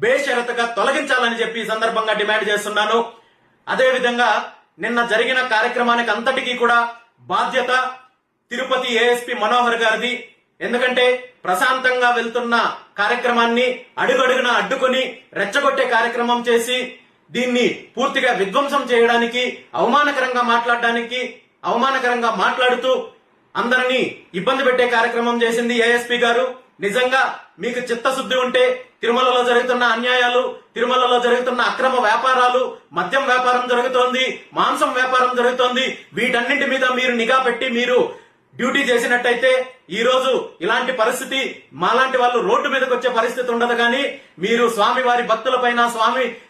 బేషరతుగా తొలగించాలని చెప్పి ఈ సందర్భంగా డిమాండ్ చేస్తున్నాను. అదేవిధంగా నిన్న జరిగిన కార్యక్రమానికి అంతటికీ కూడా బాధ్యత తిరుపతి ఏఎస్పీ మనోహర్ గారిది. ఎందుకంటే ప్రశాంతంగా వెళ్తున్న కార్యక్రమాన్ని అడుగడుగున అడ్డుకొని రెచ్చగొట్టే కార్యక్రమం చేసి దీన్ని పూర్తిగా విధ్వంసం చేయడానికి, అవమానకరంగా మాట్లాడుతూ అందరినీ ఇబ్బంది పెట్టే కార్యక్రమం చేసింది ఏఎస్పీ గారు. నిజంగా మీకు చిత్తశుద్ధి ఉంటే తిరుమలలో జరుగుతున్న అన్యాయాలు, తిరుమలలో జరుగుతున్న అక్రమ వ్యాపారాలు, మద్యం వ్యాపారం జరుగుతోంది, మాంసం వ్యాపారం జరుగుతోంది, వీటన్నింటి మీద మీరు నిఘా పెట్టి మీరు డ్యూటీ చేసినట్టయితే ఈ రోజు ఇలాంటి పరిస్థితి, మాలాంటి వాళ్ళు రోడ్డు మీదకి వచ్చే పరిస్థితి ఉండదు. కానీ మీరు స్వామివారి భక్తుల పైన,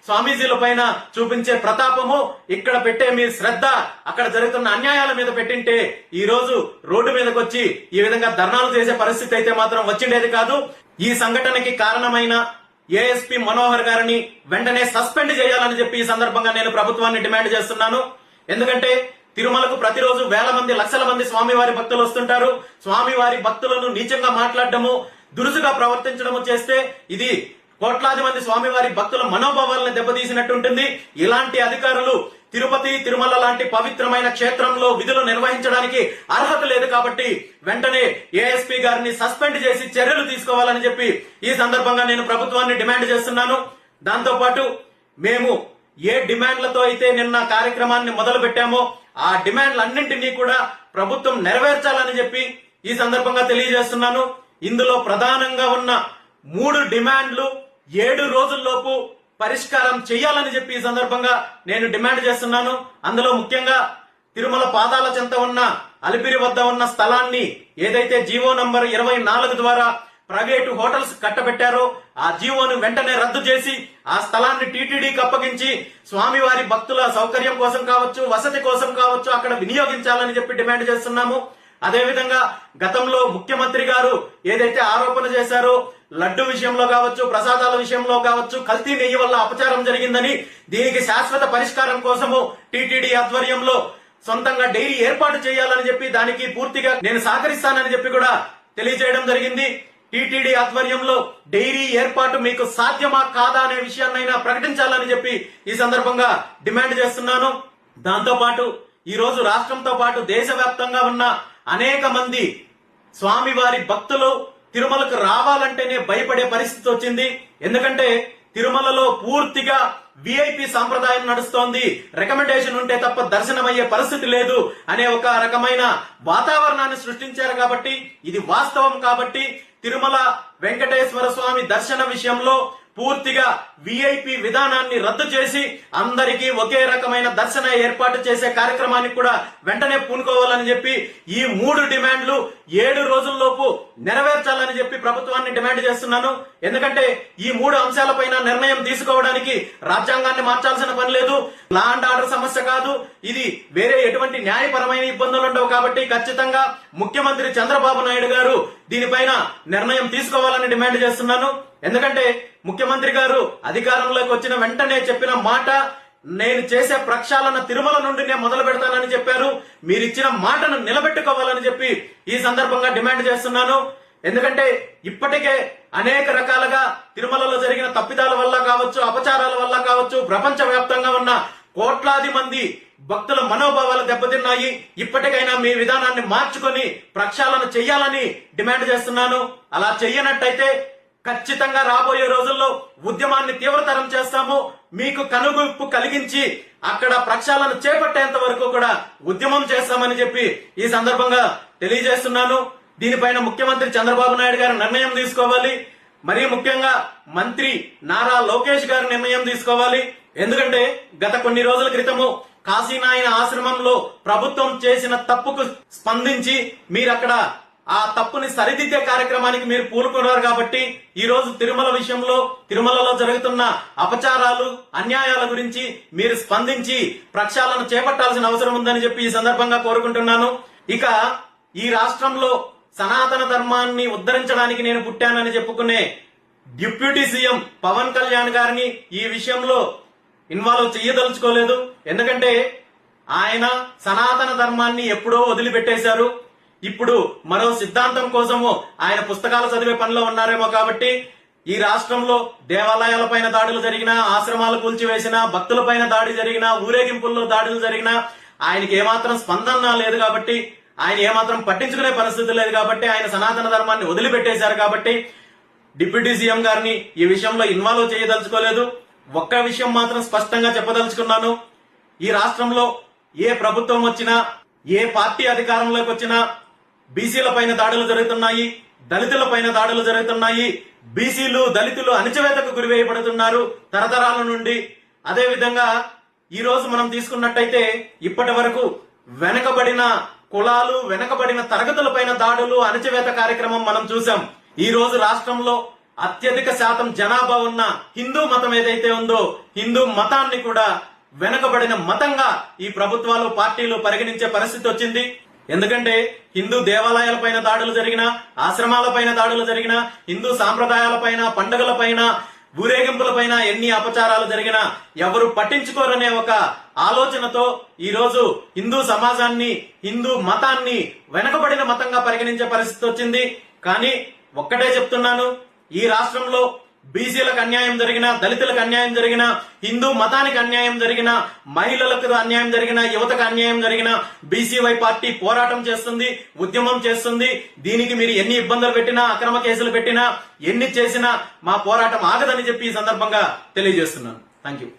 స్వామీజీల పైన చూపించే ప్రతాపము, ఇక్కడ పెట్టే మీ శ్రద్ధ అక్కడ జరుగుతున్న అన్యాయాల మీద పెట్టింటే ఈ రోజు రోడ్డు మీదకి వచ్చి ఈ విధంగా ధర్నాలు చేసే పరిస్థితి అయితే మాత్రం వచ్చిండేది కాదు. ఈ సంఘటనకి కారణమైన ఏఎస్పీ మనోహర్ గారిని వెంటనే సస్పెండ్ చేయాలని చెప్పి ఈ సందర్భంగా నేను ప్రభుత్వాన్ని డిమాండ్ చేస్తున్నాను. ఎందుకంటే తిరుమలకు ప్రతిరోజు వేల మంది, లక్షల మంది స్వామివారి భక్తులు వస్తుంటారు. స్వామివారి భక్తులను నీచంగా మాట్లాడటము, దురుసుగా ప్రవర్తించడము చేస్తే ఇది కోట్లాది మంది స్వామివారి భక్తుల మనోభావాలను దెబ్బతీసినట్టు ఉంటుంది. ఇలాంటి అధికారులు తిరుపతి, తిరుమల లాంటి పవిత్రమైన క్షేత్రంలో విధులు నిర్వహించడానికి అర్హత లేదు. కాబట్టి వెంటనే ఏఎస్పీ గారిని సస్పెండ్ చేసి చర్యలు తీసుకోవాలని చెప్పి ఈ సందర్భంగా నేను ప్రభుత్వాన్ని డిమాండ్ చేస్తున్నాను. దాంతో పాటు మేము ఏ డిమాండ్లతో అయితే నిన్న కార్యక్రమాన్ని మొదలు పెట్టామో ఆ డిమాండ్లన్నింటినీ కూడా ప్రభుత్వం నెరవేర్చాలని చెప్పి ఈ సందర్భంగా తెలియజేస్తున్నాను. ఇందులో ప్రధానంగా ఉన్న 3 డిమాండ్లు 7 రోజుల్లోపు పరిష్కారం చేయాలని చెప్పి ఈ సందర్భంగా నేను డిమాండ్ చేస్తున్నాను. అందులో ముఖ్యంగా తిరుమల పాదాల చెంత ఉన్న అలిపిరి వద్ద ఉన్న స్థలాన్ని ఏదైతే జీవో నంబర్ 24 ద్వారా ప్రైవేటు హోటల్స్ కట్టబెట్టారో ఆ జీవోను వెంటనే రద్దు చేసి ఆ స్థలాన్ని టీటీడీకి అప్పగించి స్వామివారి భక్తుల సౌకర్యం కోసం కావచ్చు, వసతి కోసం కావచ్చు అక్కడ వినియోగించాలని చెప్పి డిమాండ్ చేస్తున్నాము. అదేవిధంగా గతంలో ముఖ్యమంత్రి గారు ఏదైతే ఆరోపణ చేశారో లడ్డు విషయంలో కావచ్చు, ప్రసాదాల విషయంలో కావచ్చు, కల్తీ నెయ్యి వల్ల అపచారం జరిగిందని, దీనికి శాశ్వత పరిష్కారం కోసము టీటీడీ ఆధ్వర్యంలో సొంతంగా డైరీ ఏర్పాటు చేయాలని చెప్పి దానికి పూర్తిగా నేను సహకరిస్తానని చెప్పి కూడా తెలియజేయడం జరిగింది. టీటీడీ ఆధ్వర్యంలో డైరీ ఏర్పాటు మీకు సాధ్యమా కాదా అనే విషయాన్నైనా ప్రకటించాలని చెప్పి ఈ సందర్భంగా డిమాండ్ చేస్తున్నాను. దాంతో పాటు ఈ రోజు రాష్ట్రంతో పాటు దేశవ్యాప్తంగా ఉన్న అనేక మంది స్వామివారి భక్తులు తిరుమలకు రావాలంటేనే భయపడే పరిస్థితి వచ్చింది. ఎందుకంటే తిరుమలలో పూర్తిగా విఐపి సాంప్రదాయం నడుస్తోంది. రికమెండేషన్ ఉంటే తప్ప దర్శనమయ్యే పరిస్థితి లేదు అనే ఒక రకమైన వాతావరణాన్ని సృష్టించారు. కాబట్టి ఇది వాస్తవం. కాబట్టి తిరుమల వెంకటేశ్వర స్వామి దర్శన విషయంలో పూర్తిగా విఐపి విధానాన్ని రద్దు చేసి అందరికీ ఒకే రకమైన దర్శన ఏర్పాటు చేసే కార్యక్రమానికి కూడా వెంటనే పూనుకోవాలని చెప్పి ఈ 3 డిమాండ్లు 7 రోజుల్లోపు నెరవేర్చాలని చెప్పి ప్రభుత్వాన్ని డిమాండ్ చేస్తున్నాను. ఎందుకంటే ఈ 3 అంశాలపైన నిర్ణయం తీసుకోవడానికి రాజ్యాంగాన్ని మార్చాల్సిన పని లేదు. లా అండ్ ఆర్డర్ సమస్య కాదు. ఇది వేరే ఎటువంటి న్యాయపరమైన ఇబ్బందులు ఉండవు. కాబట్టి ఖచ్చితంగా ముఖ్యమంత్రి చంద్రబాబు నాయుడు గారు దీనిపైన నిర్ణయం తీసుకోవాలని డిమాండ్ చేస్తున్నాను. ఎందుకంటే ముఖ్యమంత్రి గారు అధికారంలోకి వచ్చిన వెంటనే చెప్పిన మాట, నేను చేసే ప్రక్షాళన తిరుమల నుండి నేను మొదలు పెడతానని చెప్పారు. మీరిచ్చిన మాటను నిలబెట్టుకోవాలని చెప్పి ఈ సందర్భంగా డిమాండ్ చేస్తున్నాను. ఎందుకంటే ఇప్పటికే అనేక రకాలుగా తిరుమలలో జరిగిన తప్పిదాల వల్ల కావచ్చు, అపచారాల వల్ల కావచ్చు, ప్రపంచ వ్యాప్తంగా ఉన్న కోట్లాది మంది భక్తుల మనోభావాలు దెబ్బతిన్నాయి. ఇప్పటికైనా మీ విధానాన్ని మార్చుకొని ప్రక్షాళన చెయ్యాలని డిమాండ్ చేస్తున్నాను. అలా చెయ్యనట్టయితే ఖచ్చితంగా రాబోయే రోజుల్లో ఉద్యమాన్ని తీవ్రతరం చేస్తాము. మీకు కనుగొప్పు కలిగించి అక్కడ ప్రక్షాళన చేపట్టేంత వరకు కూడా ఉద్యమం చేస్తామని చెప్పి ఈ సందర్భంగా తెలియజేస్తున్నాను. దీనిపైన ముఖ్యమంత్రి చంద్రబాబు నాయుడు గారు నిర్ణయం తీసుకోవాలి. మరీ ముఖ్యంగా మంత్రి నారా లోకేష్ గారు నిర్ణయం తీసుకోవాలి. ఎందుకంటే గత కొన్ని రోజుల క్రితము కాశీనాయన ఆశ్రమంలో ప్రభుత్వం చేసిన తప్పుకు స్పందించి మీరు అక్కడ ఆ తప్పుని సరిదిద్దే కార్యక్రమానికి మీరు పూనుకున్నారు. కాబట్టి ఈ రోజు తిరుమల విషయంలో, తిరుమలలో జరుగుతున్న అపచారాలు, అన్యాయాల గురించి మీరు స్పందించి ప్రక్షాళన చేపట్టాల్సిన అవసరం ఉందని చెప్పి ఈ సందర్భంగా కోరుకుంటున్నాను. ఇక ఈ రాష్ట్రంలో సనాతన ధర్మాన్ని ఉద్ధరించడానికి నేను పుట్టానని చెప్పుకునే డిప్యూటీ సీఎం పవన్ కళ్యాణ్ గారిని ఈ విషయంలో ఇన్వాల్వ్ చెయ్యదలుచుకోలేదు. ఎందుకంటే ఆయన సనాతన ధర్మాన్ని ఎప్పుడో వదిలిపెట్టేశారు. ఇప్పుడు మరో సిద్ధాంతం కోసము ఆయన పుస్తకాలు చదివే పనిలో ఉన్నారేమో. కాబట్టి ఈ రాష్ట్రంలో దేవాలయాలపైన దాడులు జరిగినా, ఆశ్రమాలు కూల్చివేసినా, భక్తులపైన దాడి జరిగినా, ఊరేగింపుల్లో దాడులు జరిగినా ఆయనకి ఏమాత్రం స్పందన లేదు కాబట్టి, ఆయన ఏమాత్రం పట్టించుకునే పరిస్థితి లేదు కాబట్టి, ఆయన సనాతన ధర్మాన్ని వదిలిపెట్టేశారు కాబట్టి డిప్యూటీ సీఎం గారిని ఈ విషయంలో ఇన్వాల్వ్ చేయదలుచుకోలేదు. ఒక్క విషయం మాత్రం స్పష్టంగా చెప్పదలుచుకున్నాను. ఈ రాష్ట్రంలో ఏ ప్రభుత్వం వచ్చినా, ఏ పార్టీ అధికారంలోకి వచ్చినా బీసీల పైన దాడులు జరుగుతున్నాయి, దళితుల పైన దాడులు జరుగుతున్నాయి, బీసీలు దళితులు అణచివేతకు గురివేయబడుతున్నారు తరతరాల నుండి. అదే విధంగా ఈ రోజు మనం తీసుకున్నట్టయితే ఇప్పటి వరకు వెనకబడిన కులాలు, వెనకబడిన తరగతుల పైన దాడులు, అణచివేత కార్యక్రమం మనం చూసాం. ఈ రోజు రాష్ట్రంలో అత్యధిక శాతం జనాభా ఉన్న హిందూ మతం ఏదైతే ఉందో, హిందూ మతాన్ని కూడా వెనకబడిన మతంగా ఈ ప్రభుత్వాలు, పార్టీలు పరిగణించే పరిస్థితి వచ్చింది. ఎందుకంటే హిందూ దేవాలయాలపైన దాడులు జరిగినా, ఆశ్రమాలపైన దాడులు జరిగినా, హిందూ సాంప్రదాయాలపైన, పండుగలపైన, ఊరేగింపులపైన ఎన్ని అపచారాలు జరిగినా ఎవరు పట్టించుకోరనే ఒక ఆలోచనతో ఈ రోజు హిందూ సమాజాన్ని, హిందూ మతాన్ని వెనకబడిన మతంగా పరిగణించే పరిస్థితి వచ్చింది. కానీ ఒక్కటే చెప్తున్నాను, ఈ రాష్ట్రంలో బీసీలకు అన్యాయం జరిగినా, దళితులకు అన్యాయం జరిగినా, హిందూ మతానికి అన్యాయం జరిగినా, మహిళలకు అన్యాయం జరిగినా, యువతకు అన్యాయం జరిగినా బీసీవై పార్టీ పోరాటం చేస్తుంది, ఉద్యమం చేస్తుంది. దీనికి మీరు ఎన్ని ఇబ్బందులు పెట్టినా, అక్రమ కేసులు పెట్టినా, ఎన్ని చేసినా మా పోరాటం ఆగదని చెప్పి ఈ సందర్భంగా తెలియజేస్తున్నాను. Thank you.